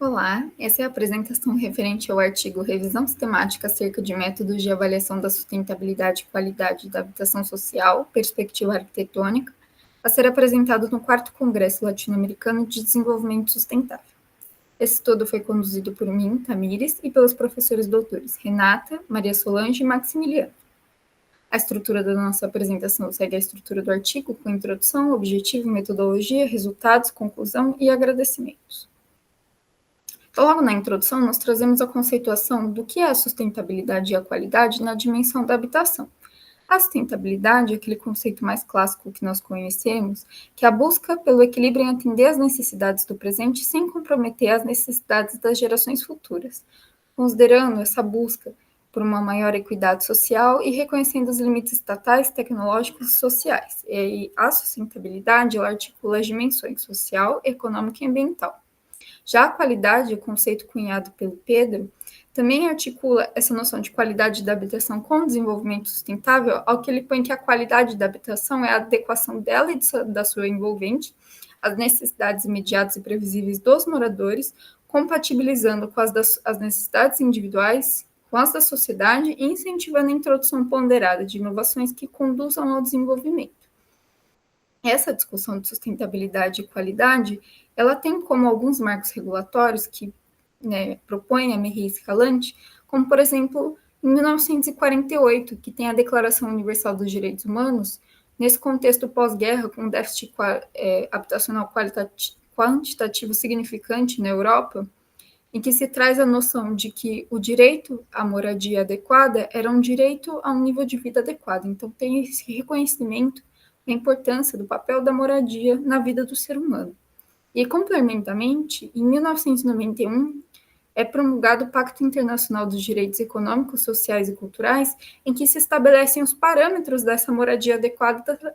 Olá, essa é a apresentação referente ao artigo Revisão Sistemática acerca de métodos de avaliação da sustentabilidade e qualidade da habitação social, perspectiva arquitetônica, a ser apresentado no 4º Congresso Latino-Americano de Desenvolvimento Sustentável. Esse estudo foi conduzido por mim, Tamires, e pelos professores doutores Renata, Maria Solange e Maximiliano. A estrutura da nossa apresentação segue a estrutura do artigo, com introdução, objetivo, metodologia, resultados, conclusão e agradecimentos. Então, logo na introdução, nós trazemos a conceituação do que é a sustentabilidade e a qualidade na dimensão da habitação. A sustentabilidade é aquele conceito mais clássico que nós conhecemos, que é a busca pelo equilíbrio em atender às necessidades do presente sem comprometer as necessidades das gerações futuras, considerando essa busca por uma maior equidade social e reconhecendo os limites estatais, tecnológicos e sociais. E a sustentabilidade ela articula as dimensões social, econômica e ambiental. Já a qualidade, o conceito cunhado pelo Pedro, também articula essa noção de qualidade da habitação com desenvolvimento sustentável, ao que ele põe que a qualidade da habitação é a adequação dela e da sua envolvente às necessidades imediatas e previsíveis dos moradores, compatibilizando com as necessidades individuais, com as da sociedade e incentivando a introdução ponderada de inovações que conduzam ao desenvolvimento. Essa discussão de sustentabilidade e qualidade, ela tem como alguns marcos regulatórios que propõem a MERRI escalante, como, por exemplo, em 1948, que tem a Declaração Universal dos Direitos Humanos, nesse contexto pós-guerra, com um déficit habitacional quantitativo significante na Europa, em que se traz a noção de que o direito à moradia adequada era um direito a um nível de vida adequado. Então, tem esse reconhecimento da importância do papel da moradia na vida do ser humano. E, complementarmente, em 1991, é promulgado o Pacto Internacional dos Direitos Econômicos, Sociais e Culturais, em que se estabelecem os parâmetros dessa moradia adequada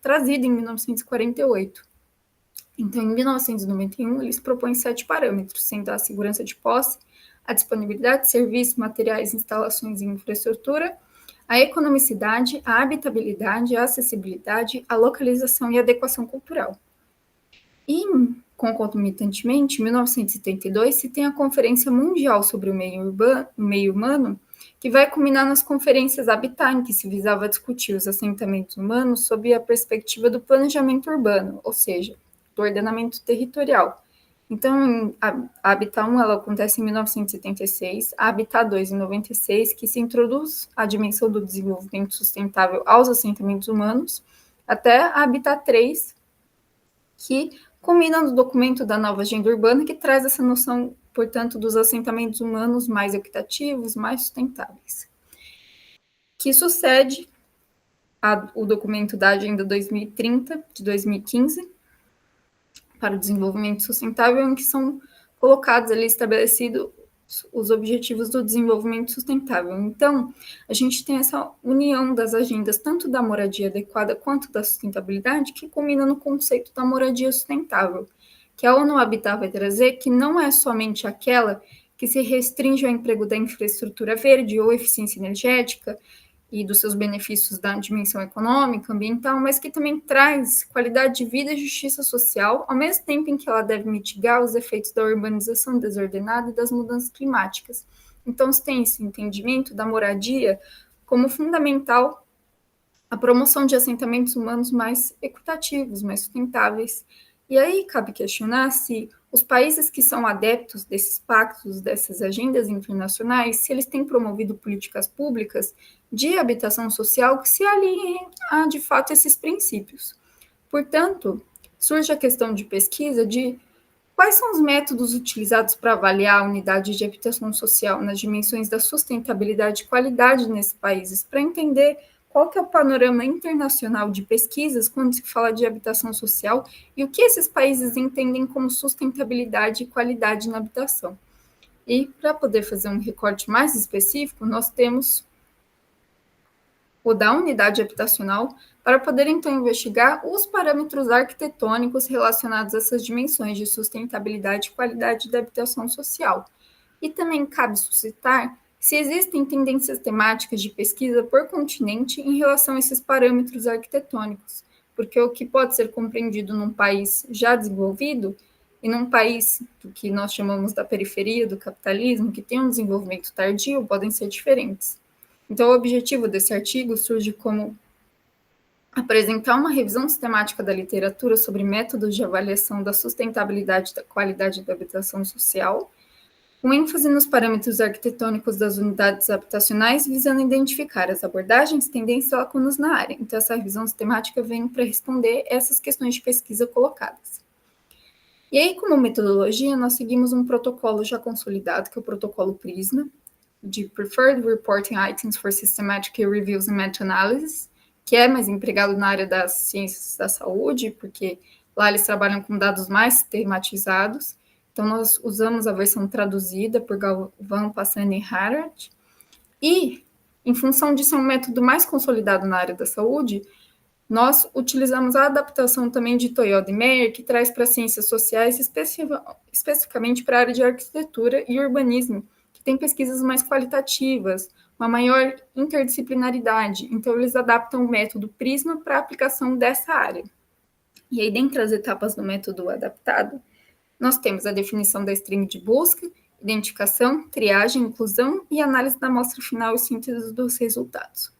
trazida em 1948. Então, em 1991, eles propõem 7 parâmetros, sendo a segurança de posse, a disponibilidade de serviços, materiais, instalações e infraestrutura, a economicidade, a habitabilidade, a acessibilidade, a localização e a adequação cultural. E, concomitantemente, em 1972, se tem a Conferência Mundial sobre o Meio Humano, que vai culminar nas conferências Habitat, em que se visava discutir os assentamentos humanos sob a perspectiva do planejamento urbano, ou seja, do ordenamento territorial. Então, a Habitat 1 ela acontece em 1976, a Habitat 2 em 96, que se introduz a dimensão do desenvolvimento sustentável aos assentamentos humanos, até a Habitat 3, que culmina no documento da nova agenda urbana, que traz essa noção, portanto, dos assentamentos humanos mais equitativos, mais sustentáveis, que sucede o documento da Agenda 2030, de 2015, para o desenvolvimento sustentável, em que são colocados ali, estabelecidos os objetivos do desenvolvimento sustentável. Então, a gente tem essa união das agendas, tanto da moradia adequada quanto da sustentabilidade, que culmina no conceito da moradia sustentável, que a ONU Habitat vai trazer, que não é somente aquela que se restringe ao emprego da infraestrutura verde ou eficiência energética, e dos seus benefícios da dimensão econômica, ambiental, mas que também traz qualidade de vida e justiça social, ao mesmo tempo em que ela deve mitigar os efeitos da urbanização desordenada e das mudanças climáticas. Então, se tem esse entendimento da moradia como fundamental a promoção de assentamentos humanos mais equitativos, mais sustentáveis. E aí cabe questionar se os países que são adeptos desses pactos, dessas agendas internacionais, se eles têm promovido políticas públicas de habitação social que se alinhem a, de fato, esses princípios. Portanto, surge a questão de pesquisa de quais são os métodos utilizados para avaliar a unidade de habitação social nas dimensões da sustentabilidade e qualidade nesses países, para entender qual que é o panorama internacional de pesquisas quando se fala de habitação social e o que esses países entendem como sustentabilidade e qualidade na habitação. E, para poder fazer um recorte mais específico, nós temos o da unidade habitacional, para poder, então, investigar os parâmetros arquitetônicos relacionados a essas dimensões de sustentabilidade e qualidade da habitação social. E também cabe suscitar se existem tendências temáticas de pesquisa por continente em relação a esses parâmetros arquitetônicos, porque o que pode ser compreendido num país já desenvolvido, e num país que nós chamamos da periferia do capitalismo, que tem um desenvolvimento tardio, podem ser diferentes. Então, o objetivo desse artigo surge como apresentar uma revisão sistemática da literatura sobre métodos de avaliação da sustentabilidade da qualidade da habitação social, com ênfase nos parâmetros arquitetônicos das unidades habitacionais, visando identificar as abordagens, tendências e lacunas na área. Então, essa revisão sistemática vem para responder essas questões de pesquisa colocadas. E aí, como metodologia, nós seguimos um protocolo já consolidado, que é o protocolo PRISMA, de Preferred Reporting Items for Systematic Reviews and Meta-Analysis, que é mais empregado na área das ciências da saúde, porque lá eles trabalham com dados mais sistematizados. Então, nós usamos a versão traduzida por Galvão, Passani e Harald. E, em função de ser um método mais consolidado na área da saúde, nós utilizamos a adaptação também de Toyoda e Meyer, que traz para ciências sociais, especificamente para a área de arquitetura e urbanismo, que tem pesquisas mais qualitativas, uma maior interdisciplinaridade. Então, eles adaptam o método PRISMA para a aplicação dessa área. E aí, dentre as etapas do método adaptado, nós temos a definição da string de busca, identificação, triagem, inclusão e análise da amostra final e síntese dos resultados.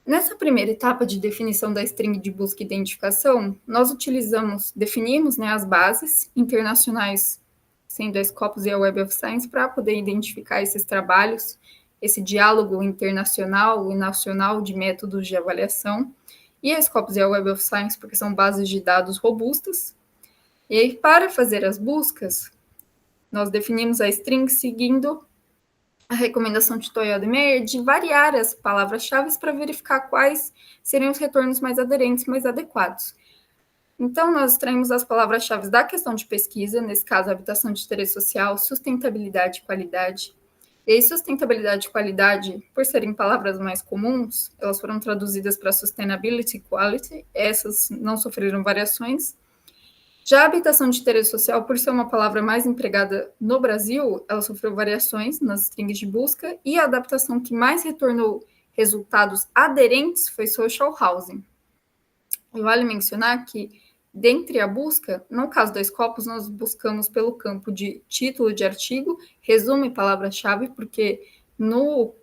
Nessa primeira etapa de definição da string de busca e identificação, nós definimos as bases internacionais, sendo a Scopus e a Web of Science, para poder identificar esses trabalhos, esse diálogo internacional e nacional de métodos de avaliação, e a Scopus e a Web of Science, porque são bases de dados robustas. E aí, para fazer as buscas, nós definimos a string seguindo a recomendação de Toyoda e Meyer de variar as palavras-chave para verificar quais seriam os retornos mais aderentes, mais adequados. Então, nós extraímos as palavras-chave da questão de pesquisa, nesse caso, habitação de interesse social, sustentabilidade e qualidade. E aí, sustentabilidade e qualidade, por serem palavras mais comuns, elas foram traduzidas para sustainability e quality, essas não sofreram variações. Já a habitação de interesse social, por ser uma palavra mais empregada no Brasil, ela sofreu variações nas strings de busca, e a adaptação que mais retornou resultados aderentes foi social housing. E vale mencionar que, dentre a busca, no caso da Scopus, nós buscamos pelo campo de título de artigo, resumo e palavra-chave, porque no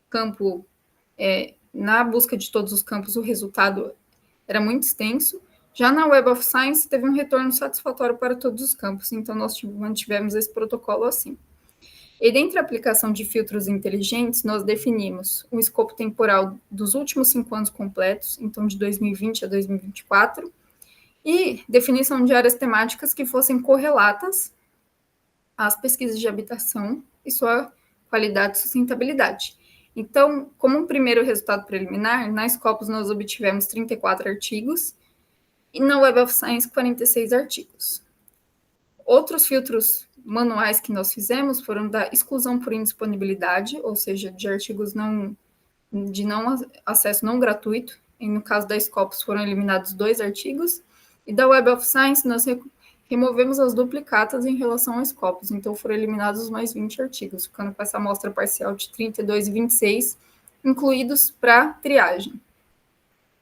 campo, na busca de todos os campos, o resultado era muito extenso. Já na Web of Science, teve um retorno satisfatório para todos os campos, então nós mantivemos esse protocolo assim. E dentre a aplicação de filtros inteligentes, nós definimos um escopo temporal dos últimos 5 anos completos, então de 2020 a 2024, e definição de áreas temáticas que fossem correlatas às pesquisas de habitação e sua qualidade e sustentabilidade. Então, como um primeiro resultado preliminar, na Scopus nós obtivemos 34 artigos, e na Web of Science, 46 artigos. Outros filtros manuais que nós fizemos foram da exclusão por indisponibilidade, ou seja, de artigos de acesso não gratuito. E no caso da Scopus foram eliminados 2 artigos. E da Web of Science, nós removemos as duplicatas em relação à Scopus. Então, foram eliminados mais 20 artigos, ficando com essa amostra parcial de 32 e 26, incluídos para triagem.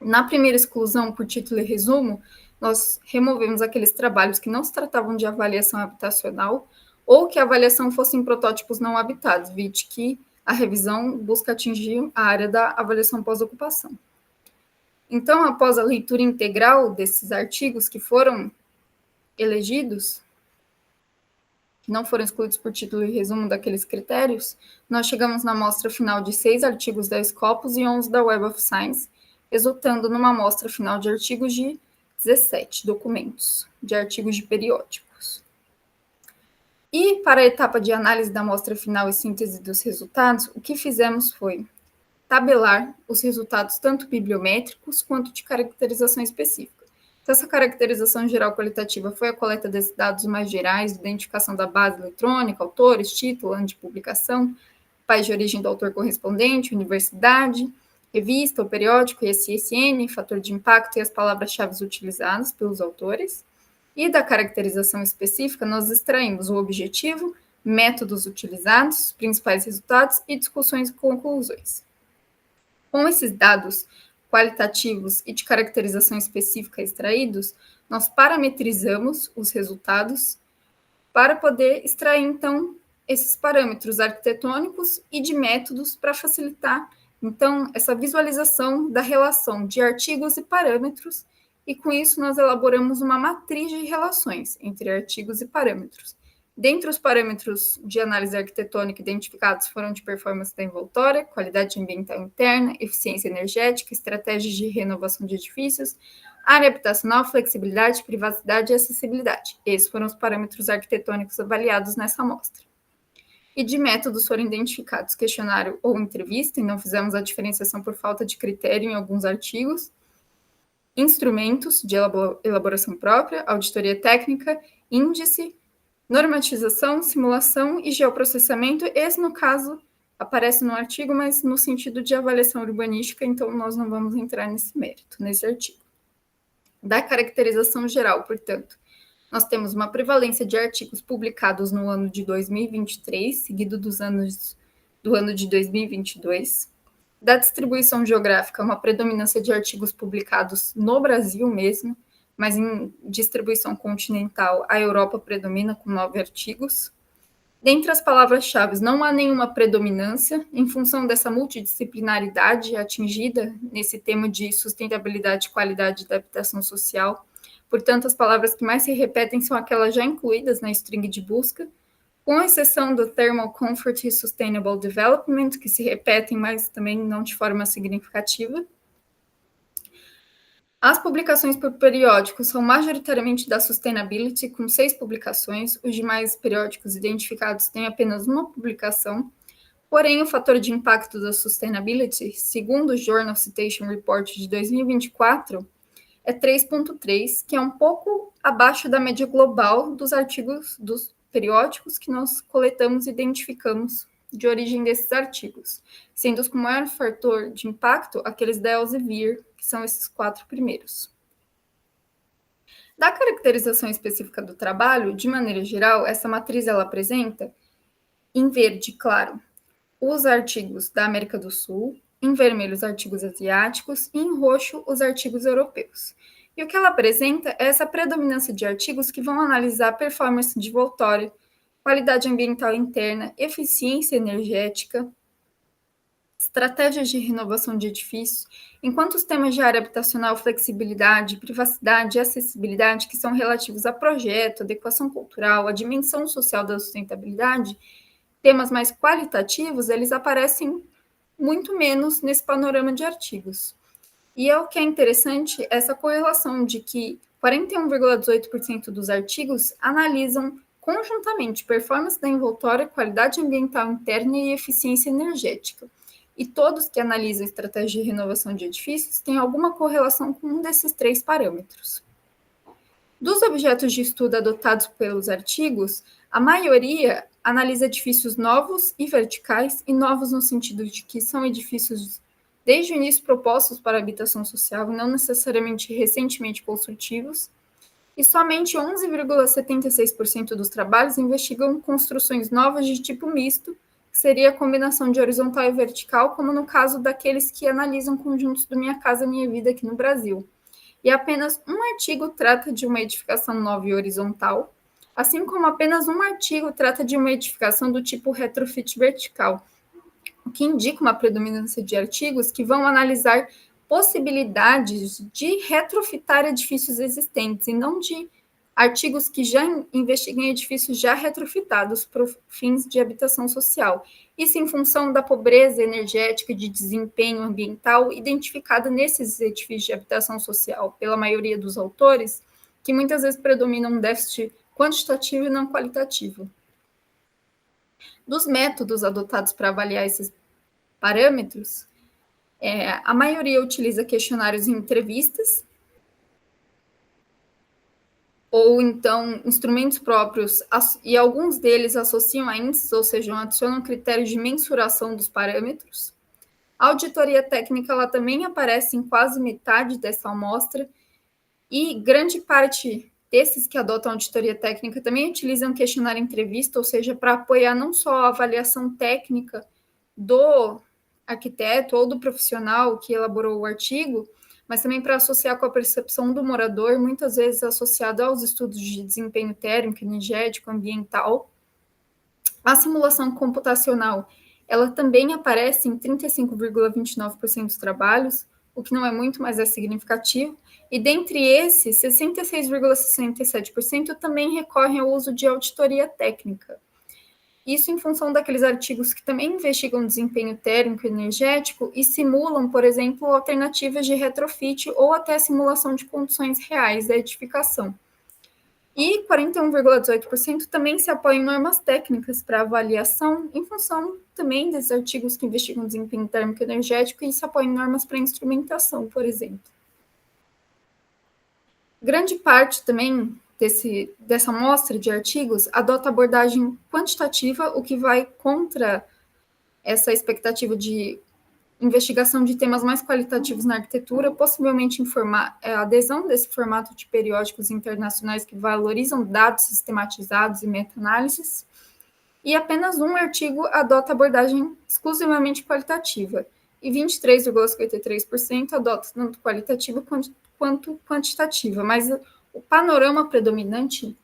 Na primeira exclusão, por título e resumo, nós removemos aqueles trabalhos que não se tratavam de avaliação habitacional ou que a avaliação fosse em protótipos não habitados, vide que a revisão busca atingir a área da avaliação pós-ocupação. Então, após a leitura integral desses artigos que foram elegidos, que não foram excluídos por título e resumo daqueles critérios, nós chegamos na amostra final de 6 artigos da Scopus e 11 da Web of Science, resultando numa amostra final de artigos de 17 documentos, de artigos de periódicos. E para a etapa de análise da amostra final e síntese dos resultados, o que fizemos foi tabelar os resultados tanto bibliométricos quanto de caracterização específica. Então, essa caracterização geral qualitativa foi a coleta desses dados mais gerais, identificação da base eletrônica, autores, título, ano de publicação, país de origem do autor correspondente, universidade, revista ou periódico, ISSN, fator de impacto e as palavras-chave utilizadas pelos autores. E da caracterização específica, nós extraímos o objetivo, métodos utilizados, principais resultados e discussões e conclusões. Com esses dados qualitativos e de caracterização específica extraídos, nós parametrizamos os resultados para poder extrair, então, esses parâmetros arquitetônicos e de métodos para facilitar, então, essa visualização da relação de artigos e parâmetros, e com isso nós elaboramos uma matriz de relações entre artigos e parâmetros. Dentre os parâmetros de análise arquitetônica identificados foram de performance da envoltória, qualidade ambiental interna, eficiência energética, estratégias de renovação de edifícios, área habitacional, flexibilidade, privacidade e acessibilidade. Esses foram os parâmetros arquitetônicos avaliados nessa amostra. E de métodos foram identificados questionário ou entrevista, e não fizemos a diferenciação por falta de critério em alguns artigos, instrumentos de elaboração própria, auditoria técnica, índice, normatização, simulação e geoprocessamento. Esse, no caso, aparece no artigo, mas no sentido de avaliação urbanística, então nós não vamos entrar nesse mérito, nesse artigo. Da caracterização geral, portanto, nós temos uma prevalência de artigos publicados no ano de 2023, seguido do ano de 2022. Da distribuição geográfica, uma predominância de artigos publicados no Brasil mesmo, mas em distribuição continental, a Europa predomina com 9 artigos. Dentre as palavras-chave, não há nenhuma predominância em função dessa multidisciplinaridade atingida nesse tema de sustentabilidade e qualidade da habitação social. Portanto, as palavras que mais se repetem são aquelas já incluídas na string de busca, com exceção do Thermal Comfort e Sustainable Development, que se repetem, mas também não de forma significativa. As publicações por periódicos são majoritariamente da Sustainability, com 6 publicações. Os demais periódicos identificados têm apenas uma publicação. Porém, o fator de impacto da Sustainability, segundo o Journal Citation Report de 2024, é 3,3, que é um pouco abaixo da média global dos artigos, dos periódicos que nós coletamos e identificamos de origem desses artigos, sendo os com maior fator de impacto aqueles da Elsevier, que são esses 4 primeiros. Da caracterização específica do trabalho, de maneira geral, essa matriz ela apresenta, em verde claro, os artigos da América do Sul, em vermelho os artigos asiáticos e em roxo os artigos europeus. E o que ela apresenta é essa predominância de artigos que vão analisar performance de envoltória, qualidade ambiental interna, eficiência energética, estratégias de renovação de edifícios, enquanto os temas de área habitacional, flexibilidade, privacidade e acessibilidade, que são relativos a projeto, adequação cultural, a dimensão social da sustentabilidade, temas mais qualitativos, eles aparecem muito menos nesse panorama de artigos. E o que é interessante, essa correlação de que 41,18% dos artigos analisam conjuntamente performance da envoltória, qualidade ambiental interna e eficiência energética. E todos que analisam estratégia de renovação de edifícios têm alguma correlação com um desses 3 parâmetros. Dos objetos de estudo adotados pelos artigos, a maioria analisa edifícios novos e verticais, e novos no sentido de que são edifícios desde o início propostos para habitação social e não necessariamente recentemente construtivos, e somente 11,76% dos trabalhos investigam construções novas de tipo misto, que seria a combinação de horizontal e vertical, como no caso daqueles que analisam conjuntos do Minha Casa Minha Vida aqui no Brasil. E apenas um artigo trata de uma edificação nova e horizontal, assim como apenas um artigo trata de uma edificação do tipo retrofit vertical, o que indica uma predominância de artigos que vão analisar possibilidades de retrofitar edifícios existentes e não de artigos que já investiguem edifícios já retrofitados para fins de habitação social. Isso em função da pobreza energética de desempenho ambiental identificada nesses edifícios de habitação social pela maioria dos autores, que muitas vezes predominam um déficit quantitativo e não qualitativo. Dos métodos adotados para avaliar esses parâmetros, a maioria utiliza questionários e entrevistas, ou então instrumentos próprios, e alguns deles associam a índices, ou seja, adicionam critérios de mensuração dos parâmetros. A auditoria técnica ela também aparece em quase metade dessa amostra, e grande parte desses que adotam auditoria técnica também utilizam questionário entrevista, ou seja, para apoiar não só a avaliação técnica do arquiteto ou do profissional que elaborou o artigo, mas também para associar com a percepção do morador, muitas vezes associado aos estudos de desempenho térmico, energético, ambiental. A simulação computacional, ela também aparece em 35,29% dos trabalhos, o que não é muito, mas é significativo, e dentre esses, 66,67% também recorrem ao uso de auditoria técnica. Isso em função daqueles artigos que também investigam desempenho térmico e energético e simulam, por exemplo, alternativas de retrofit ou até simulação de condições reais da edificação. E 41,18% também se apoia em normas técnicas para avaliação, em função também desses artigos que investigam desempenho térmico e energético e se apoiam em normas para instrumentação, por exemplo. Grande parte também dessa amostra de artigos adota abordagem quantitativa, o que vai contra essa expectativa de investigação de temas mais qualitativos na arquitetura, possivelmente informar a adesão desse formato de periódicos internacionais que valorizam dados sistematizados e meta-análises, e apenas um artigo adota abordagem exclusivamente qualitativa, e 23,53% adota tanto qualitativa quanto quantitativa, mas o panorama predominante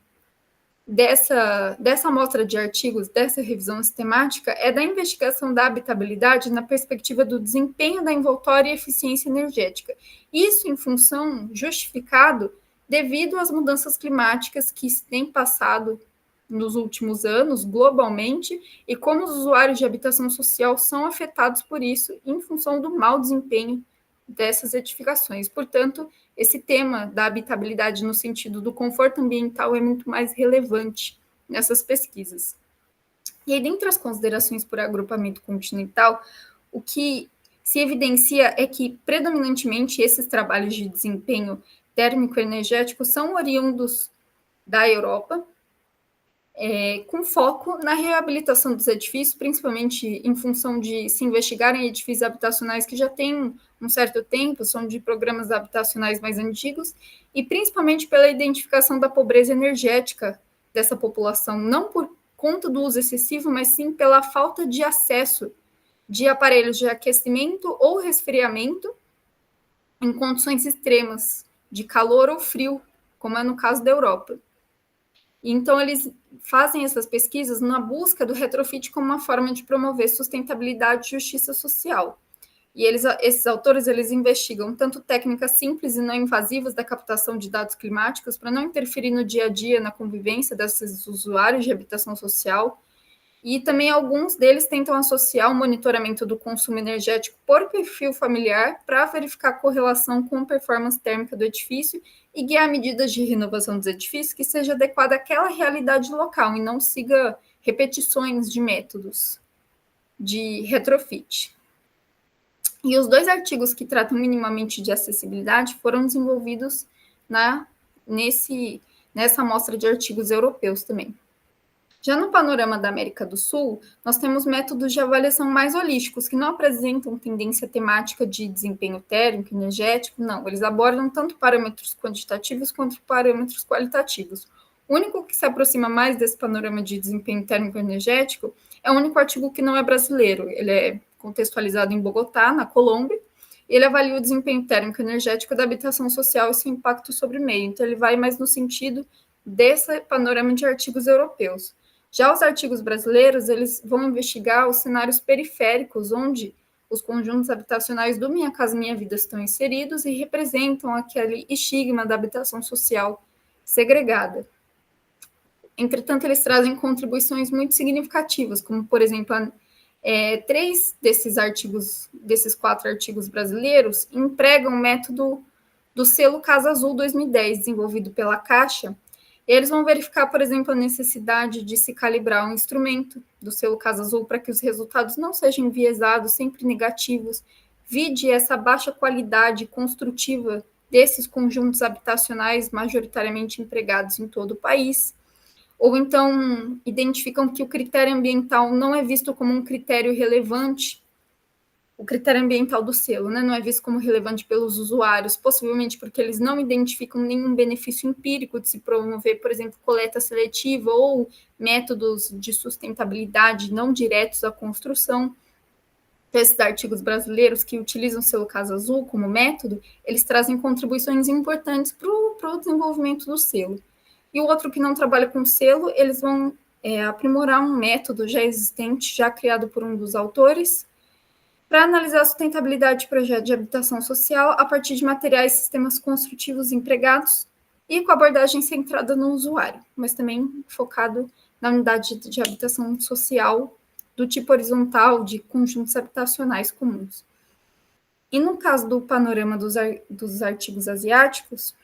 dessa amostra de artigos, dessa revisão sistemática, é da investigação da habitabilidade na perspectiva do desempenho da envoltória e eficiência energética. Isso em função, justificado, devido às mudanças climáticas que se têm passado nos últimos anos, globalmente, e como os usuários de habitação social são afetados por isso, em função do mau desempenho dessas edificações. Portanto, esse tema da habitabilidade no sentido do conforto ambiental é muito mais relevante nessas pesquisas. E aí, dentre as considerações por agrupamento continental, o que se evidencia é que, predominantemente, esses trabalhos de desempenho térmico e energético são oriundos da Europa, com foco na reabilitação dos edifícios, principalmente em função de se investigarem edifícios habitacionais que já têm um certo tempo, são de programas habitacionais mais antigos, e principalmente pela identificação da pobreza energética dessa população, não por conta do uso excessivo, mas sim pela falta de acesso de aparelhos de aquecimento ou resfriamento em condições extremas de calor ou frio, como é no caso da Europa. Então, eles fazem essas pesquisas na busca do retrofit como uma forma de promover sustentabilidade e justiça social. E esses autores eles investigam tanto técnicas simples e não invasivas da captação de dados climáticos para não interferir no dia a dia, na convivência desses usuários de habitação social, e também alguns deles tentam associar o monitoramento do consumo energético por perfil familiar para verificar a correlação com a performance térmica do edifício e guiar medidas de renovação dos edifícios que seja adequada àquela realidade local e não siga repetições de métodos de retrofit. E os dois artigos que tratam minimamente de acessibilidade foram desenvolvidos nessa amostra de artigos europeus também. Já no panorama da América do Sul, nós temos métodos de avaliação mais holísticos, que não apresentam tendência temática de desempenho térmico, energético, não. Eles abordam tanto parâmetros quantitativos quanto parâmetros qualitativos. O único que se aproxima mais desse panorama de desempenho térmico energético é o único artigo que não é brasileiro. Ele é contextualizado em Bogotá, na Colômbia, e ele avalia o desempenho térmico energético da habitação social e seu impacto sobre o meio. Então, ele vai mais no sentido desse panorama de artigos europeus. Já os artigos brasileiros, eles vão investigar os cenários periféricos, onde os conjuntos habitacionais do Minha Casa Minha Vida estão inseridos e representam aquele estigma da habitação social segregada. Entretanto, eles trazem contribuições muito significativas, como, por exemplo, 3 desses 4 artigos brasileiros empregam o método do selo Casa Azul 2010, desenvolvido pela Caixa. Eles vão verificar, por exemplo, a necessidade de se calibrar um instrumento do selo Casa Azul para que os resultados não sejam enviesados, sempre negativos, vide essa baixa qualidade construtiva desses conjuntos habitacionais majoritariamente empregados em todo o país. Ou então identificam que o critério ambiental não é visto como um critério relevante, o critério ambiental do selo, né, não é visto como relevante pelos usuários, possivelmente porque eles não identificam nenhum benefício empírico de se promover, por exemplo, coleta seletiva ou métodos de sustentabilidade não diretos à construção. Então, esses artigos brasileiros que utilizam o selo Casa Azul como método, eles trazem contribuições importantes para o desenvolvimento do selo. E o outro que não trabalha com selo, eles vão aprimorar um método já existente, já criado por um dos autores, para analisar a sustentabilidade de projetos de habitação social a partir de materiais e sistemas construtivos empregados e com abordagem centrada no usuário, mas também focado na unidade de habitação social do tipo horizontal de conjuntos habitacionais comuns. E no caso do panorama dos artigos asiáticos,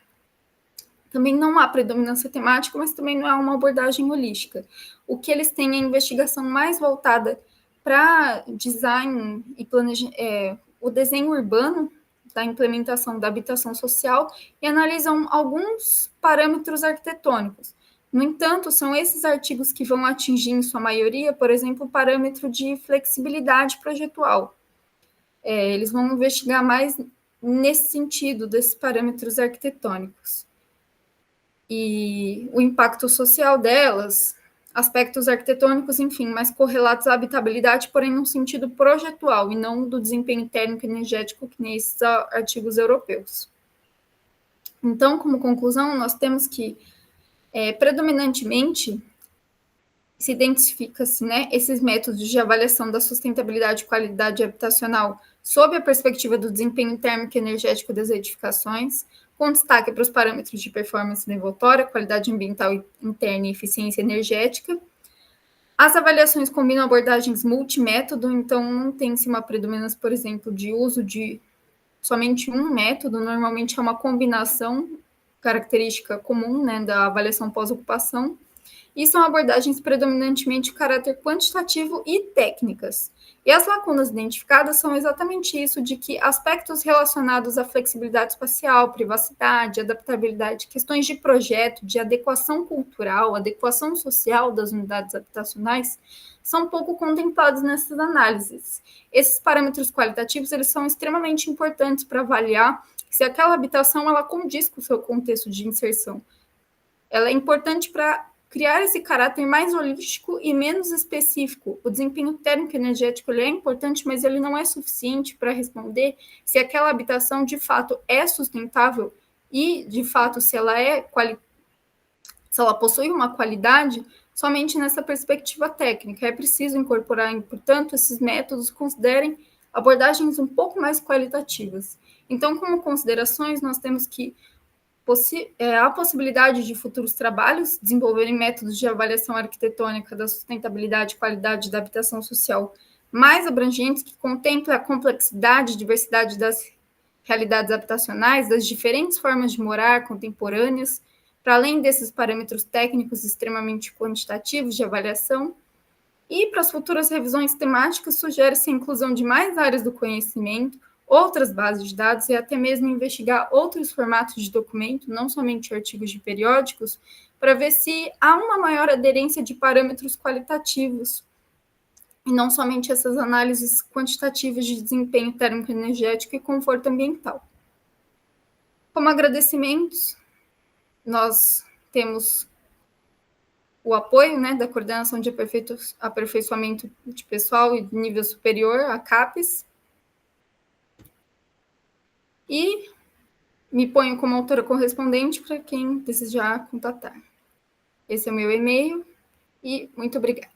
também não há predominância temática, mas também não é uma abordagem holística. O que eles têm é a investigação mais voltada para design e o desenho urbano da implementação da habitação social e analisam alguns parâmetros arquitetônicos. No entanto, são esses artigos que vão atingir, em sua maioria, por exemplo, o parâmetro de flexibilidade projetual. Eles vão investigar mais nesse sentido, desses parâmetros arquitetônicos. E o impacto social delas, aspectos arquitetônicos, enfim, mais correlatos à habitabilidade, porém num sentido projetual e não do desempenho térmico e energético que nem esses artigos europeus. Então, como conclusão, nós temos que, predominantemente, se identifica-se, né, esses métodos de avaliação da sustentabilidade e qualidade habitacional sob a perspectiva do desempenho térmico e energético das edificações, com destaque para os parâmetros de performance devolutória, qualidade ambiental interna e eficiência energética. As avaliações combinam abordagens multimétodo, então não tem-se uma predominância, por exemplo, de uso de somente um método, normalmente é uma combinação característica comum, né, da avaliação pós-ocupação, e são abordagens predominantemente de caráter quantitativo e técnicas. E as lacunas identificadas são exatamente isso, de que aspectos relacionados à flexibilidade espacial, privacidade, adaptabilidade, questões de projeto, de adequação cultural, adequação social das unidades habitacionais, são pouco contemplados nessas análises. Esses parâmetros qualitativos, eles são extremamente importantes para avaliar se aquela habitação ela condiz com o seu contexto de inserção. Ela é importante para criar esse caráter mais holístico e menos específico. O desempenho térmico e energético ele é importante, mas ele não é suficiente para responder se aquela habitação de fato é sustentável e, de fato, se ela possui uma qualidade somente nessa perspectiva técnica. É preciso incorporar, portanto, esses métodos considerem abordagens um pouco mais qualitativas. Então, como considerações, nós temos que a possibilidade de futuros trabalhos desenvolverem métodos de avaliação arquitetônica da sustentabilidade e qualidade da habitação social mais abrangentes, que contemplem a complexidade e diversidade das realidades habitacionais, das diferentes formas de morar contemporâneas, para além desses parâmetros técnicos extremamente quantitativos de avaliação. E para as futuras revisões temáticas, sugere-se a inclusão de mais áreas do conhecimento, outras bases de dados e até mesmo investigar outros formatos de documento, não somente artigos de periódicos, para ver se há uma maior aderência de parâmetros qualitativos e não somente essas análises quantitativas de desempenho térmico energético e conforto ambiental. Como agradecimentos, nós temos o apoio, né, da Coordenação de Aperfeiçoamento de Pessoal e de Nível Superior, a CAPES, e me ponho como autora correspondente para quem desejar contatar. Esse é o meu e-mail e muito obrigada.